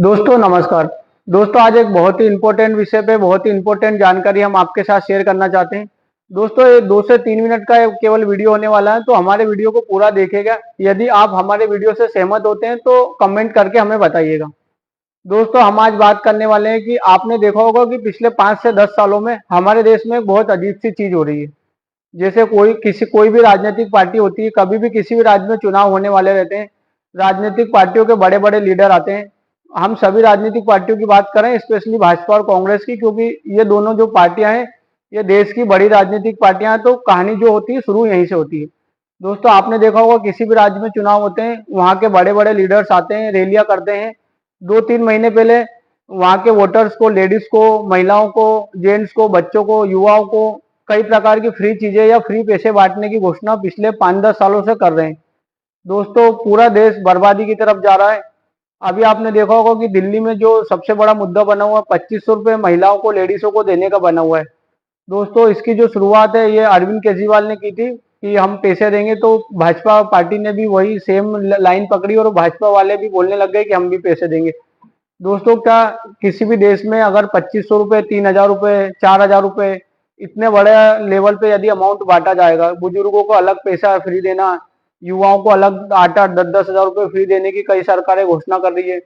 दोस्तों नमस्कार। दोस्तों आज एक बहुत ही इम्पोर्टेंट विषय पे बहुत ही इम्पोर्टेंट जानकारी हम आपके साथ शेयर करना चाहते हैं। दोस्तों ये 2 से 3 मिनट का केवल वीडियो होने वाला है, तो हमारे वीडियो को पूरा देखिएगा। यदि आप हमारे वीडियो से सहमत होते हैं तो कमेंट करके हमें बताइएगा। दोस्तों हम आज बात करने वाले हैं कि आपने देखा होगा कि पिछले 5 से 10 सालों में हमारे देश में एक बहुत अजीब सी चीज हो रही है। जैसे कोई भी राजनीतिक पार्टी होती है, कभी भी किसी भी राज्य में चुनाव होने वाले रहते हैं, राजनीतिक पार्टियों के बड़े बड़े लीडर आते हैं। हम सभी राजनीतिक पार्टियों की बात करें, स्पेशली भाजपा और कांग्रेस की, क्योंकि ये दोनों जो पार्टियां हैं ये देश की बड़ी राजनीतिक पार्टियां हैं, तो कहानी जो होती है शुरू यहीं से होती है। दोस्तों आपने देखा होगा किसी भी राज्य में चुनाव होते हैं, वहां के बड़े बड़े लीडर्स आते हैं, रैलियां करते हैं। 2-3 महीने पहले वहां के वोटर्स को, लेडीज को, महिलाओं को, जेंट्स को, बच्चों को, युवाओं को कई प्रकार की फ्री चीजें या फ्री पैसे बांटने की घोषणा पिछले 5-10 सालों से कर रहे हैं। दोस्तों पूरा देश बर्बादी की तरफ जा रहा है। अभी आपने देखा होगा कि दिल्ली में जो सबसे बड़ा मुद्दा बना हुआ है, 2500 रुपये महिलाओं को, लेडीजों को देने का बना हुआ है। दोस्तों इसकी जो शुरुआत है ये अरविंद केजरीवाल ने की थी कि हम पैसे देंगे, तो भाजपा पार्टी ने भी वही सेम लाइन पकड़ी और भाजपा वाले भी बोलने लग गए कि हम भी पैसे देंगे। दोस्तों क्या किसी भी देश में अगर 2500 रुपये, 3000 रुपये, 4000 रुपये, इतने बड़े लेवल पे यदि अमाउंट बांटा जाएगा, बुजुर्गों को अलग पैसा फ्री देना, युवाओं को अलग 8-8, 10-10 हजार रुपये फ्री देने की कई सरकारें घोषणा कर रही है।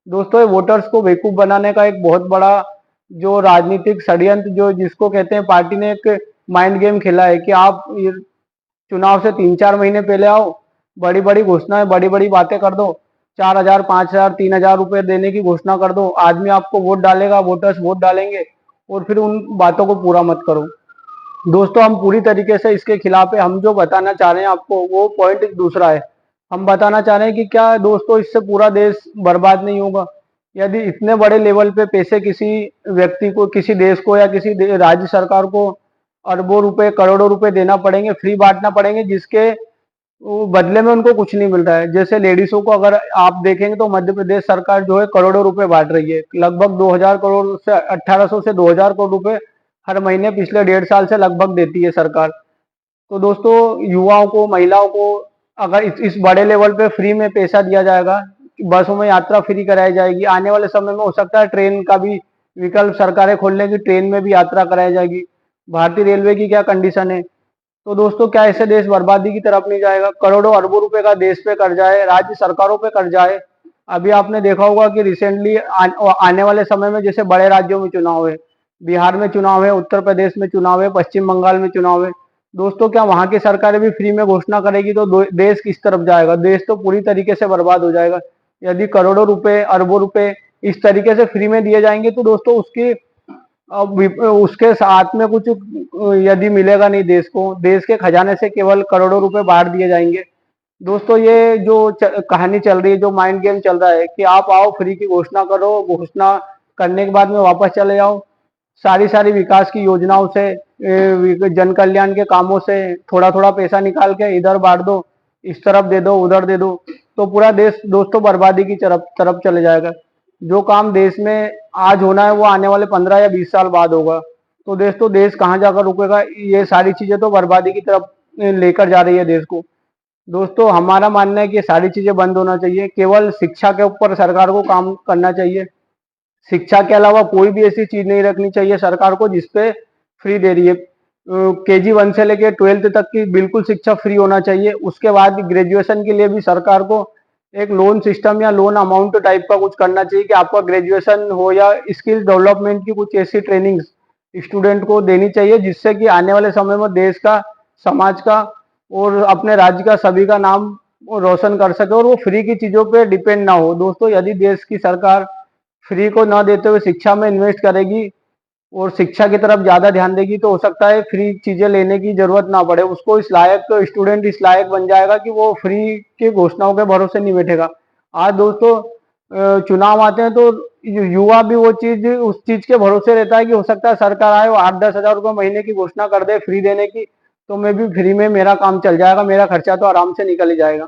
दोस्तों ये वोटर्स को बेवकूफ बनाने का एक बहुत बड़ा जो राजनीतिक षड्यंत्र, जो जिसको कहते हैं, पार्टी ने एक माइंड गेम खेला है कि आप ये चुनाव से 3-4 महीने पहले आओ, बड़ी बड़ी घोषणाएं, बड़ी बड़ी बातें कर दो, 4000, 5000, 3000 रुपये देने की घोषणा कर दो, आदमी आपको वोट डालेगा, वोटर्स वोट डालेंगे, और फिर उन बातों को पूरा मत करो। दोस्तों हम पूरी तरीके से इसके खिलाफ है। हम जो बताना चाह रहे हैं आपको वो पॉइंट दूसरा है। हम बताना चाह रहे हैं कि क्या दोस्तों इससे पूरा देश बर्बाद नहीं होगा? यदि इतने बड़े लेवल पे पैसे किसी व्यक्ति को, किसी देश को या किसी राज्य सरकार को अरबों रुपए, करोड़ों रुपए देना पड़ेंगे, फ्री बांटना पड़ेंगे, जिसके बदले में उनको कुछ नहीं मिल रहा है। जैसे लेडीजों को अगर आप देखेंगे तो मध्य प्रदेश सरकार जो है करोड़ों रुपए बांट रही है, लगभग 2000 करोड़ से 1800 से 2000 करोड़ रुपए हर महीने पिछले 1.5 साल से लगभग देती है सरकार। तो दोस्तों युवाओं को, महिलाओं को अगर इस बड़े लेवल पे फ्री में पैसा दिया जाएगा, बसों में यात्रा फ्री कराई जाएगी, आने वाले समय में हो सकता है ट्रेन का भी विकल्प सरकारें खोल लेंगी, ट्रेन में भी यात्रा कराई जाएगी। भारतीय रेलवे की क्या कंडीशन है? तो दोस्तों क्या ऐसे देश बर्बादी की तरफ नहीं जाएगा? करोड़ों अरबों रुपए का देश पे कर्जा है, राज्य सरकारों पे कर्जा है। अभी आपने देखा होगा कि रिसेंटली आने वाले समय में जैसे बड़े राज्यों में चुनाव है, बिहार में चुनाव है, उत्तर प्रदेश में चुनाव है, पश्चिम बंगाल में चुनाव है। दोस्तों क्या वहां की सरकारें भी फ्री में घोषणा करेगी तो देश किस तरफ जाएगा? देश तो पूरी तरीके से बर्बाद हो जाएगा। यदि करोड़ों रुपए, अरबों रुपए इस तरीके से फ्री में दिए जाएंगे तो दोस्तों उसकी उसके साथ में कुछ यदि मिलेगा नहीं देश को, देश के खजाने से केवल करोड़ों रुपए बांट दिए जाएंगे। दोस्तों ये जो कहानी चल रही है, जो माइंड गेम चल रहा है कि आप आओ, फ्री की घोषणा करो, घोषणा करने के बाद में वापस चले जाओ, सारी सारी विकास की योजनाओं से, जन कल्याण के कामों से थोड़ा थोड़ा पैसा निकाल के इधर बांट दो, इस तरफ दे दो, उधर दे दो, तो पूरा देश दोस्तों बर्बादी की तरफ तरफ चले जाएगा। जो काम देश में आज होना है वो आने वाले 15 या 20 साल बाद होगा। तो दोस्तों देश कहाँ जाकर रुकेगा? ये सारी चीजें तो बर्बादी की तरफ लेकर जा रही है देश को। दोस्तों हमारा मानना है कि ये सारी चीजें बंद होना चाहिए, केवल शिक्षा के ऊपर सरकार को काम करना चाहिए। शिक्षा के अलावा कोई भी ऐसी चीज नहीं रखनी चाहिए सरकार को जिसपे फ्री दे रही है। KG 1 से लेके 12th तक की बिल्कुल शिक्षा फ्री होना चाहिए। उसके बाद ग्रेजुएशन के लिए भी सरकार को एक लोन सिस्टम या लोन अमाउंट टाइप का कुछ करना चाहिए कि आपका ग्रेजुएशन हो या स्किल डेवलपमेंट की कुछ ऐसी ट्रेनिंग स्टूडेंट को देनी चाहिए, जिससे कि आने वाले समय में देश का, समाज का और अपने राज्य का सभी का नाम वो रोशन कर सके और वो फ्री की चीजों पे डिपेंड ना हो। दोस्तों यदि देश की सरकार फ्री को ना देते हुए शिक्षा में इन्वेस्ट करेगी और शिक्षा की तरफ ज्यादा ध्यान देगी तो हो सकता है फ्री चीजें लेने की जरूरत ना पड़े, उसको इस लायक स्टूडेंट इस लायक बन जाएगा कि वो फ्री की घोषणाओं के भरोसे नहीं बैठेगा। आज दोस्तों चुनाव आते हैं तो युवा भी वो चीज, उस चीज के भरोसे रहता है कि हो सकता है सरकार आए वो 8-10 हजार रुपये महीने की घोषणा कर दे फ्री देने की, तो मैं भी फ्री में मेरा काम चल जाएगा, मेरा खर्चा तो आराम से निकल ही जाएगा।